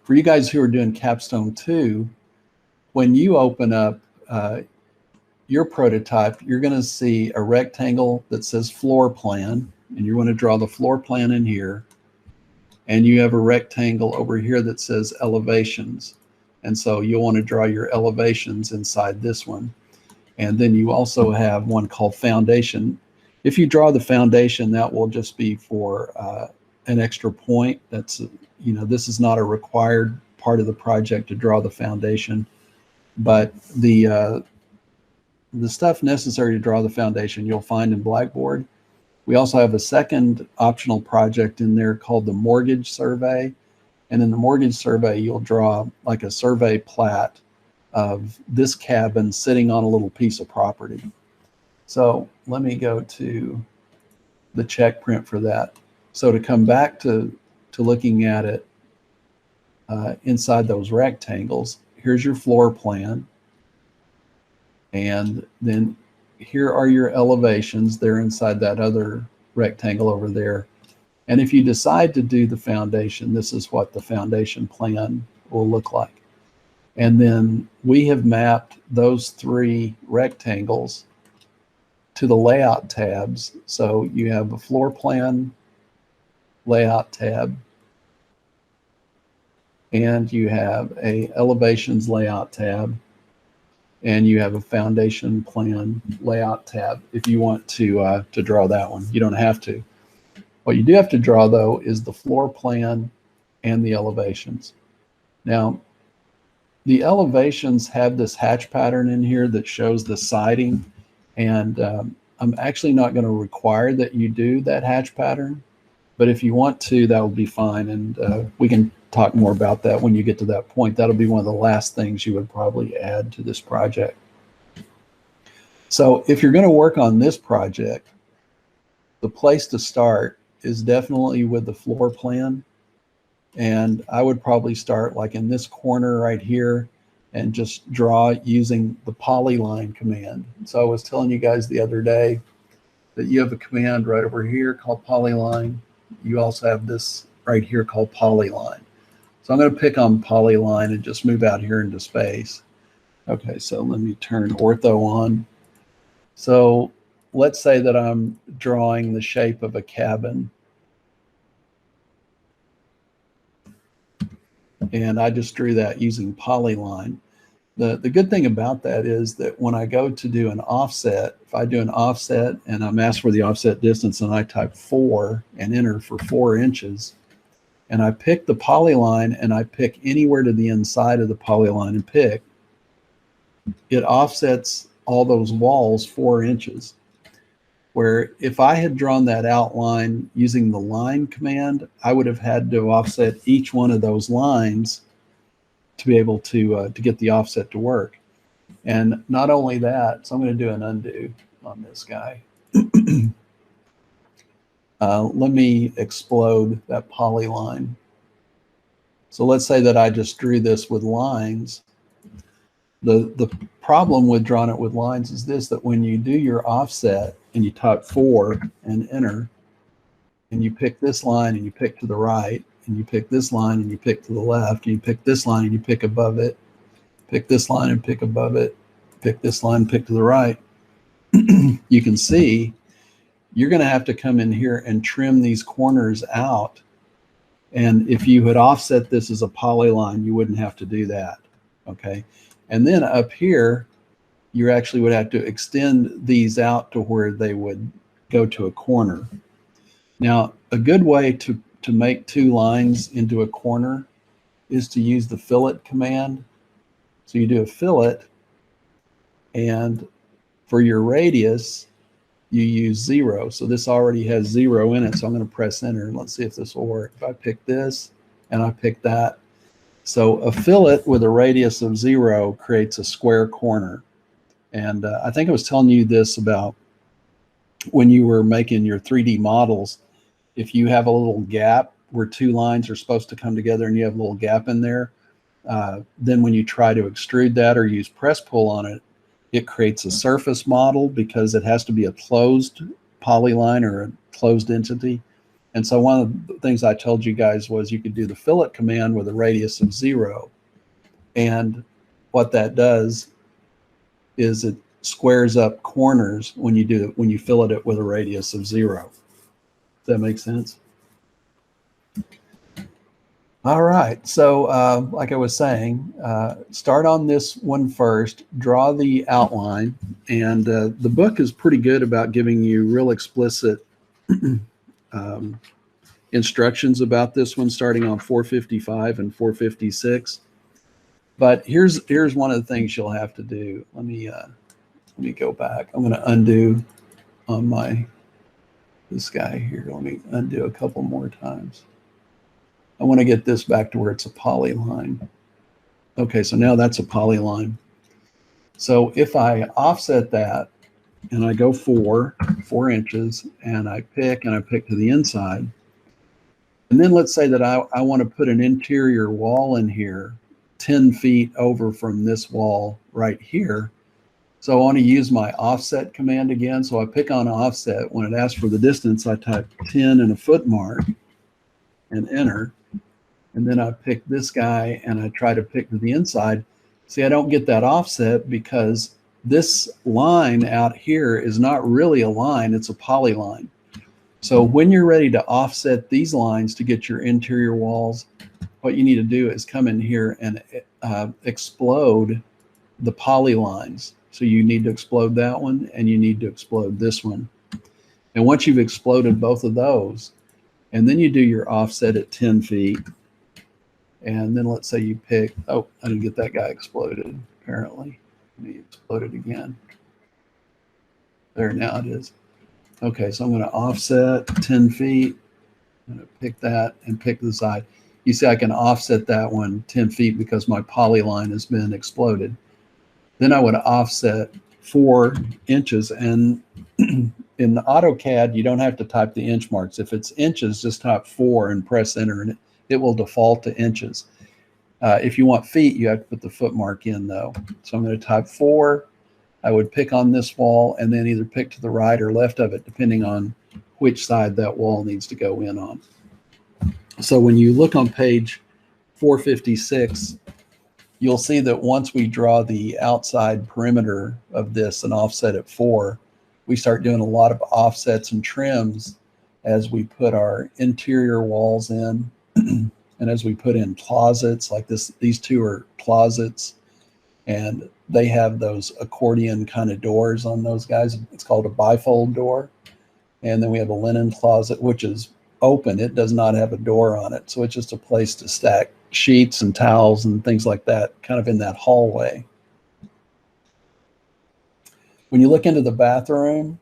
for you guys who are doing Capstone 2, when you open up your prototype, you're going to see a rectangle that says floor plan, and you want to draw the floor plan in here. And you have a rectangle over here that says elevations. And so you'll want to draw your elevations inside this one. And then you also have one called foundation. If you draw the foundation, that will just be for an extra point. That's, you know, this is not a required part of the project to draw the foundation, but the stuff necessary to draw the foundation you'll find in Blackboard. We also have a second optional project in there called the mortgage survey. And in the mortgage survey, you'll draw like a survey plat of this cabin sitting on a little piece of property. So let me go to the check print for that. So to come back to looking at it inside those rectangles, here's your floor plan. And then here are your elevations. They're inside that other rectangle over there. And if you decide to do the foundation, this is what the foundation plan will look like. And then we have mapped those 3 rectangles to the layout tabs. So you have a floor plan layout tab, and you have a elevations layout tab, and you have a foundation plan layout tab if you want to draw that one. You don't have to. What you do have to draw, though, is the floor plan and the elevations. Now, the elevations have this hatch pattern in here that shows the siding, and I'm actually not going to require that you do that hatch pattern, but if you want to, that will be fine, and we can talk more about that when you get to that point. That'll be one of the last things you would probably add to this project. So if you're going to work on this project, the place to start is definitely with the floor plan. And I would probably start like in this corner right here and just draw using the polyline command. So I was telling you guys the other day that you have a command right over here called polyline. You also have this right here called polyline. So I'm going to pick on polyline and just move out here into space. Okay, so let me turn ortho on. So let's say that I'm drawing the shape of a cabin. And I just drew that using polyline. The good thing about that is that when I go to do an offset, if I do an offset and I'm asked for the offset distance and I type 4 and enter for 4 inches, and I pick the polyline and I pick anywhere to the inside of the polyline and pick, it offsets all those walls 4 inches. Where if I had drawn that outline using the line command, I would have had to offset each one of those lines to be able to get the offset to work. And not only that, so I'm going to do an undo on this guy. Let me explode that polyline. So let's say that I just drew this with lines. The problem with drawing it with lines is this, that when you do your offset and you type 4 and enter, and you pick this line and you pick to the right, and you pick this line and you pick to the left, and you pick this line and you pick above it, pick this line and pick above it, pick this line, pick to the right, you can see you're going to have to come in here and trim these corners out. And if you had offset this as a polyline, you wouldn't have to do that. Okay. And then up here, you actually would have to extend these out to where they would go to a corner. Now, a good way to make 2 lines into a corner is to use the fillet command. So you do a fillet, and for your radius, you use 0. So this already has 0 in it. So I'm going to press enter and let's see if this will work. If I pick this and I pick that. So a fillet with a radius of 0 creates a square corner. And I think I was telling you this about when you were making your 3D models. If you have a little gap where 2 lines are supposed to come together and you have a little gap in there, then when you try to extrude that or use press pull on it, it creates a surface model because it has to be a closed polyline or a closed entity. And so one of the things I told you guys was you could do the fillet command with a radius of 0. And what that does is it squares up corners when you fillet it with a radius of 0. Does that make sense? All right, so like I was saying, start on this one first, draw the outline, and the book is pretty good about giving you real explicit instructions about this one, starting on 455 and 456. But here's one of the things you'll have to do. Let me go back. I'm going to undo on this guy here. Let me undo a couple more times. I want to get this back to where it's a polyline. Okay, so now that's a polyline. So if I offset that and I go 4 inches and I pick to the inside, and then let's say that I want to put an interior wall in here 10 feet over from this wall right here. So I want to use my offset command again. So I pick on offset. When it asks for the distance, I type 10 and a foot mark and enter. And then I pick this guy and I try to pick to the inside. See, I don't get that offset because this line out here is not really a line, it's a polyline. So when you're ready to offset these lines to get your interior walls, what you need to do is come in here and explode the polylines. So you need to explode that one and you need to explode this one. And once you've exploded both of those, and then you do your offset at 10 feet, and then let's say you pick, oh, I didn't get that guy exploded, apparently. Let me explode it again. There, now it is. Okay, so I'm going to offset 10 feet. I'm going to pick that and pick the side. You see I can offset that one 10 feet because my polyline has been exploded. Then I would offset 4 inches. And in the AutoCAD, you don't have to type the inch marks. If it's inches, just type 4 and press enter, and it will default to inches. If you want feet, you have to put the foot mark in, though. So I'm going to type 4. I would pick on this wall and then either pick to the right or left of it, depending on which side that wall needs to go in on. So when you look on page 456, you'll see that once we draw the outside perimeter of this and offset at 4, we start doing a lot of offsets and trims as we put our interior walls in. And as we put in closets like this, these two are closets, and they have those accordion kind of doors on those guys. It's called a bifold door. And then we have a linen closet, which is open. It does not have a door on it. So it's just a place to stack sheets and towels and things like that, kind of in that hallway. When you look into the bathroom,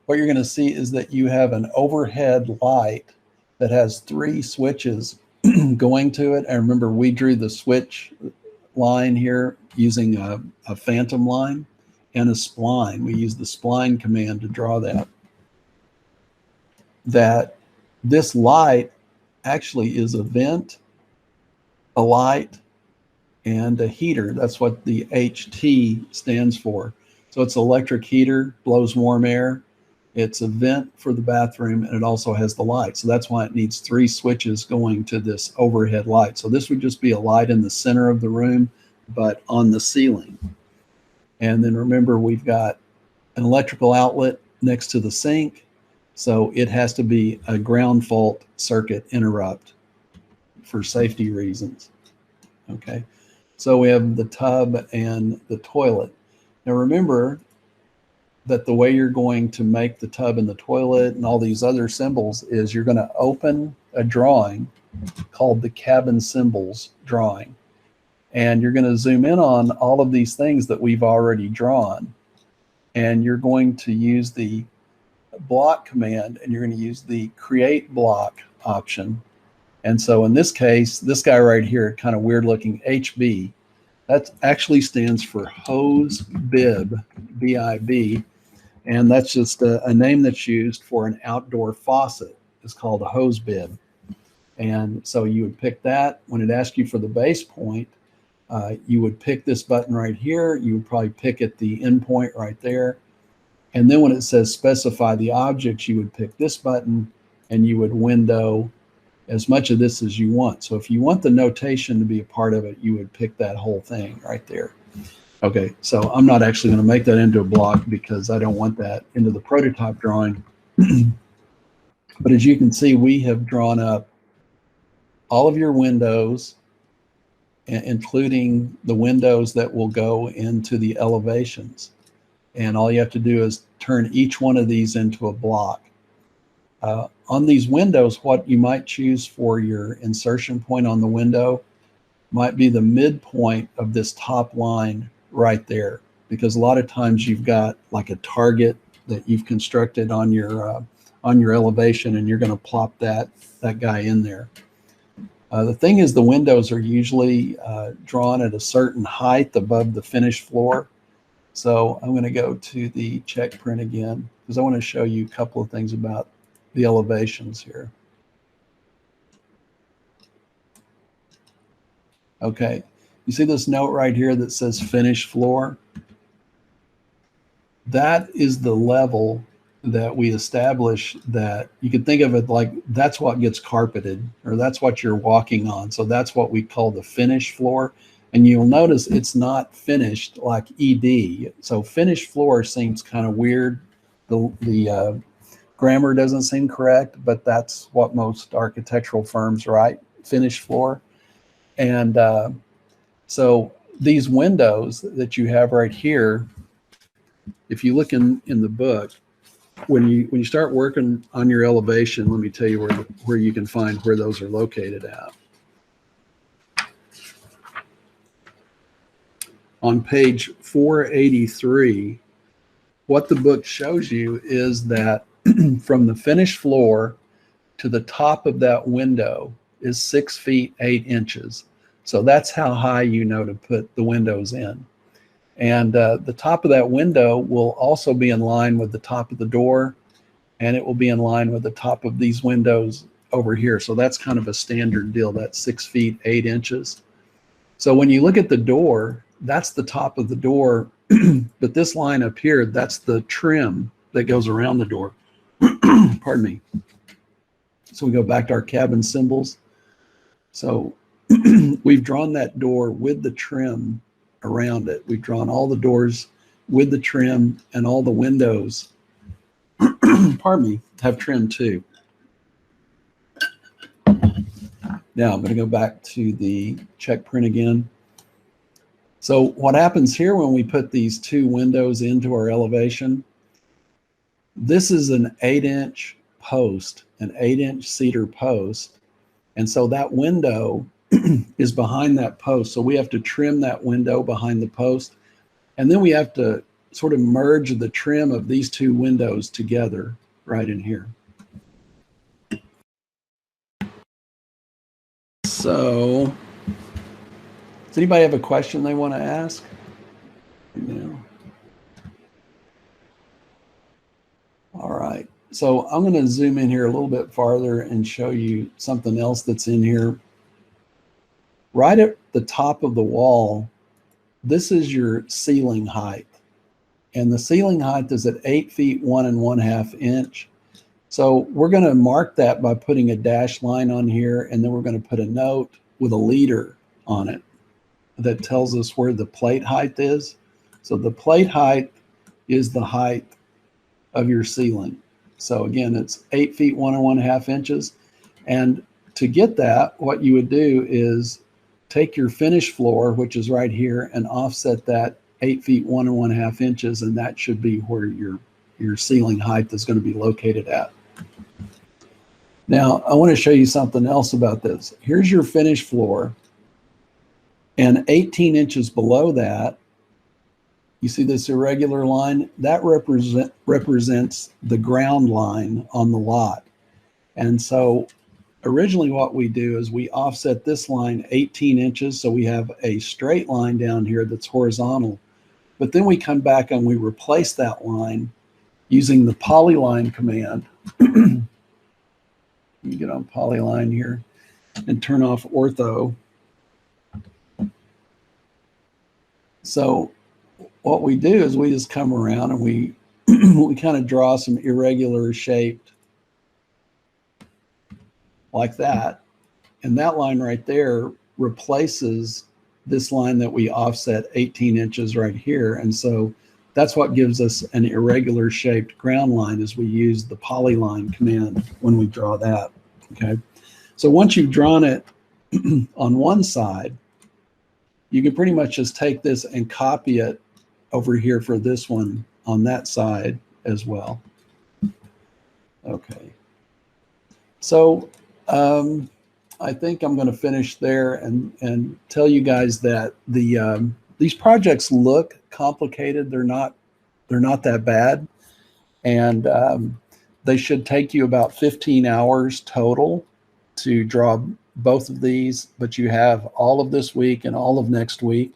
what you're going to see is that you have an overhead light that has 3 switches going to it. And remember, we drew the switch line here using a phantom line and a spline. We use the spline command to draw that. That this light actually is a vent, a light, and a heater. That's what the HT stands for. So it's electric heater, blows warm air. It's a vent for the bathroom, and it also has the light. So that's why it needs 3 switches going to this overhead light. So this would just be a light in the center of the room, but on the ceiling. And then remember, we've got an electrical outlet next to the sink. So it has to be a ground fault circuit interrupt for safety reasons. Okay. So we have the tub and the toilet. Now remember that the way you're going to make the tub and the toilet and all these other symbols is you're going to open a drawing called the cabin symbols drawing. And you're going to zoom in on all of these things that we've already drawn. And you're going to use the block command, and you're going to use the create block option. And so in this case, this guy right here, kind of weird looking, HB, that actually stands for hose bib, B-I-B. And that's just a name that's used for an outdoor faucet. It's called a hose bib. And so you would pick that. When it asks you for the base point, you would pick this button right here. You would probably pick at the endpoint right there. And then when it says specify the objects, you would pick this button. and you would window as much of this as you want. So if you want the notation to be a part of it, you would pick that whole thing right there. Okay, so I'm not actually going to make that into a block because I don't want that into the prototype drawing. But as you can see, we have drawn up all of your windows, including the windows that will go into the elevations. And all you have to do is turn each one of these into a block. On these windows, what you might choose for your insertion point on the window might be the midpoint of this top line right there, because a lot of times you've got like a target that you've constructed on your elevation, and you're going to plop that guy in there. The thing is, the windows are usually drawn at a certain height above the finished floor. So I'm going to go to the check print again because I want to show you a couple of things about the elevations here. Okay, you see this note right here that says finished floor? That is the level that we establish, that you could think of it like that's what gets carpeted, or that's what you're walking on. So that's what we call the finished floor. And you'll notice it's not finished like ED. So finished floor seems kind of weird. The grammar doesn't seem correct, but that's what most architectural firms write, finished floor. And so these windows that you have right here, if you look in the book, when you start working on your elevation, let me tell you where you can find where those are located at. On page 483, what the book shows you is that from the finished floor to the top of that window is 6 feet 8 inches. So that's how high you know to put the windows in. And the top of that window will also be in line with the top of the door, and it will be in line with the top of these windows over here. So that's kind of a standard deal. That's 6 feet 8 inches. So when you look at the door, that's the top of the door, but this line up here, that's the trim that goes around the door. Pardon me. So we go back to our cabin symbols. So we've drawn that door with the trim around it. We've drawn all the doors with the trim, and all the windows, pardon me, have trim too. Now I'm going to go back to the check print again. So what happens here when we put these two windows into our elevation, this is an 8-inch post, an 8-inch cedar post. And so that window is behind that post. So we have to trim that window behind the post. And then we have to sort of merge the trim of these two windows together right in here. So does anybody have a question they want to ask? No. All right. So I'm going to zoom in here a little bit farther and show you something else that's in here. Right at the top of the wall, this is your ceiling height. And the ceiling height is at 8 feet 1 1/2 inch. So we're going to mark that by putting a dashed line on here, and then we're going to put a note with a leader on it that tells us where the plate height is. So the plate height is the height of your ceiling. So again, it's 8 feet 1 1/2 inches. And to get that, what you would do is take your finished floor, which is right here, and offset that 8 feet 1 1/2 inches, and that should be where your ceiling height is going to be located at. Now, I want to show you something else about this. Here's your finished floor, and 18 inches below that, you see this irregular line? That represents the ground line on the lot. And so originally what we do is we offset this line 18 inches, so we have a straight line down here that's horizontal. But then we come back and we replace that line using the polyline command. You get on polyline here and turn off ortho. So what we do is we just come around and we we kind of draw some irregular shaped like that. And that line right there replaces this line that we offset 18 inches right here. And so that's what gives us an irregular shaped ground line, as we use the polyline command when we draw that. Okay. So once you've drawn it on one side, you can pretty much just take this and copy it over here for this one on that side as well. Okay. So I think I'm going to finish there and tell you guys that these projects look complicated. They're not that bad, and they should take you about 15 hours total to draw both of these. But you have all of this week and all of next week,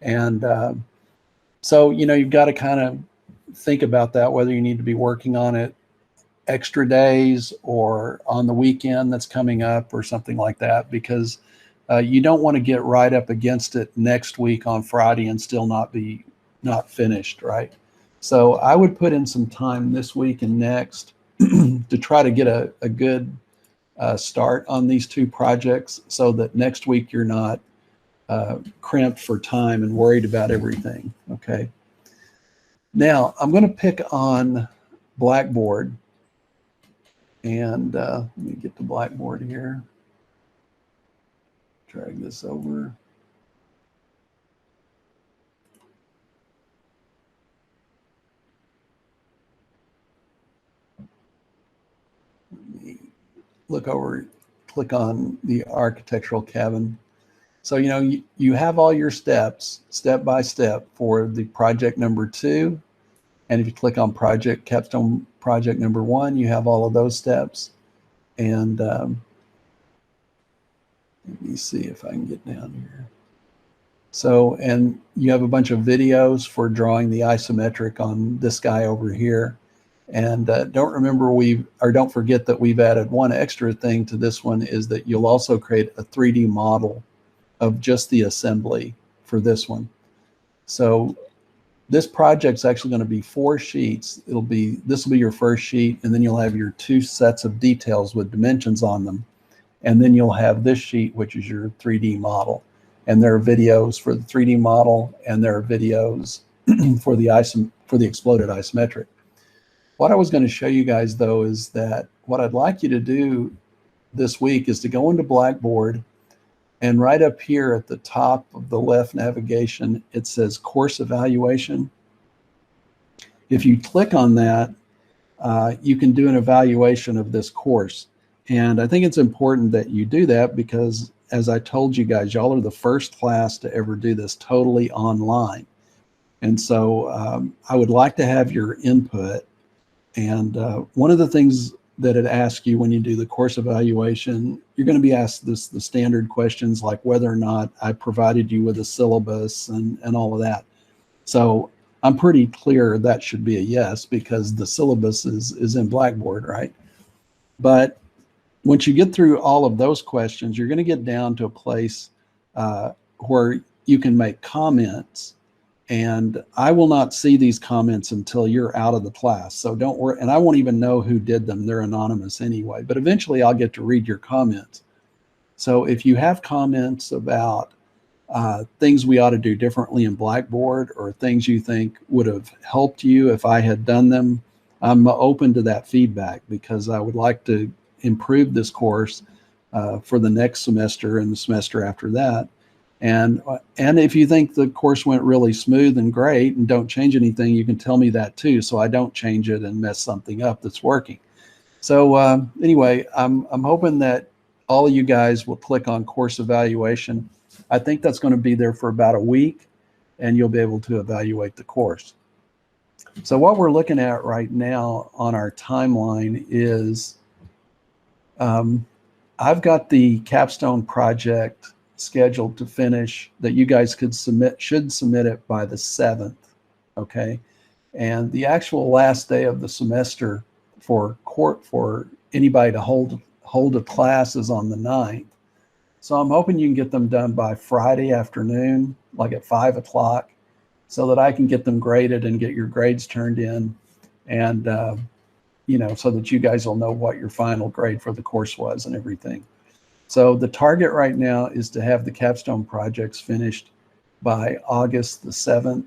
and so you've got to kind of think about that, whether you need to be working on it extra days or on the weekend that's coming up or something like that, because you don't want to get right up against it next week on Friday and still not finished, right? So I would put in some time this week and next to try to get a good start on these two projects, so that next week you're not cramped for time and worried about everything. Okay. Now I'm going to pick on Blackboard. And let me get the Blackboard here. Drag this over. Let me look over, click on the architectural cabin. So, you have all your steps, step by step, for the project number 2. And if you click on Capstone project number 1, you have all of those steps. And let me see if I can get down here. So, and you have a bunch of videos for drawing the isometric on this guy over here. And don't forget that we've added one extra thing to this one, is that you'll also create a 3D model of just the assembly for this one. So this project's actually going to be 4 sheets. This will be your first sheet, and then you'll have your 2 sets of details with dimensions on them. And then you'll have this sheet, which is your 3D model. And there are videos for the 3D model, and there are videos for the exploded isometric. What I was going to show you guys, though, is that what I'd like you to do this week is to go into Blackboard, and right up here at the top of the left navigation, it says Course Evaluation. If you click on that, you can do an evaluation of this course. And I think it's important that you do that because, as I told you guys, y'all are the first class to ever do this totally online. And so I would like to have your input. And one of the things that it asks you when you do the course evaluation, you're going to be asked the standard questions like whether or not I provided you with a syllabus and all of that. So I'm pretty clear that should be a yes, because the syllabus is in Blackboard, right? But once you get through all of those questions, you're going to get down to a place where you can make comments. And I will not see these comments until you're out of the class. So don't worry. And I won't even know who did them. They're anonymous anyway. But eventually I'll get to read your comments. So if you have comments about things we ought to do differently in Blackboard, or things you think would have helped you if I had done them, I'm open to that feedback, because I would like to improve this course for the next semester and the semester after that. And if you think the course went really smooth and great and don't change anything, you can tell me that too, so I don't change it and mess something up that's working. So anyway, I'm hoping that all of you guys will click on course evaluation. I think that's going to be there for about a week, and you'll be able to evaluate the course. So what we're looking at right now on our timeline is I've got the Capstone project scheduled to finish that you guys should submit it by the 7th. Okay. And the actual last day of the semester for anybody to hold a class is on the 9th. So I'm hoping you can get them done by Friday afternoon, like at 5 o'clock, so that I can get them graded and get your grades turned in. And so that you guys will know what your final grade for the course was and everything. So the target right now is to have the capstone projects finished by August the 7th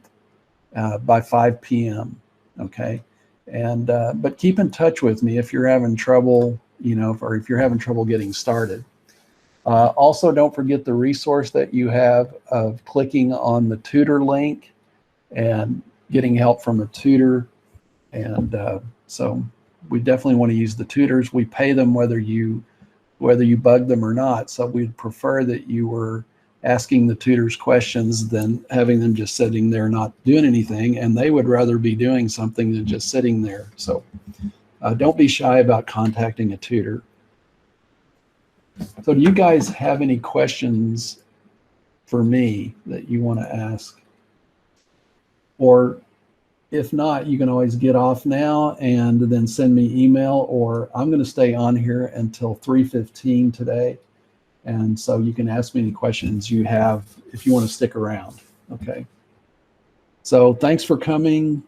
by 5 p.m. Okay. And, but keep in touch with me if you're having trouble, or if you're having trouble getting started. Also, don't forget the resource that you have of clicking on the tutor link and getting help from a tutor. And so we definitely want to use the tutors. We pay them whether you bug them or not. So we'd prefer that you were asking the tutors questions than having them just sitting there not doing anything. And they would rather be doing something than just sitting there. So don't be shy about contacting a tutor. So do you guys have any questions for me that you want to ask? Or if not, you can always get off now and then send me email, or I'm going to stay on here until 3:15 today. And so you can ask me any questions you have if you want to stick around. Okay. So thanks for coming.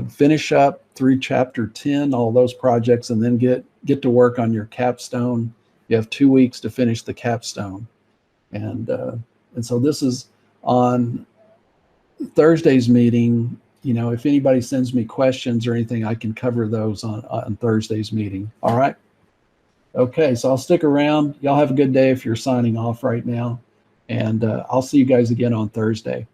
Finish up through chapter 10, all those projects, and then get to work on your capstone. You have 2 weeks to finish the capstone. And so this is on Thursday's meeting. If anybody sends me questions or anything, I can cover those on Thursday's meeting. All right. Okay, so I'll stick around. Y'all have a good day if you're signing off right now. And I'll see you guys again on Thursday.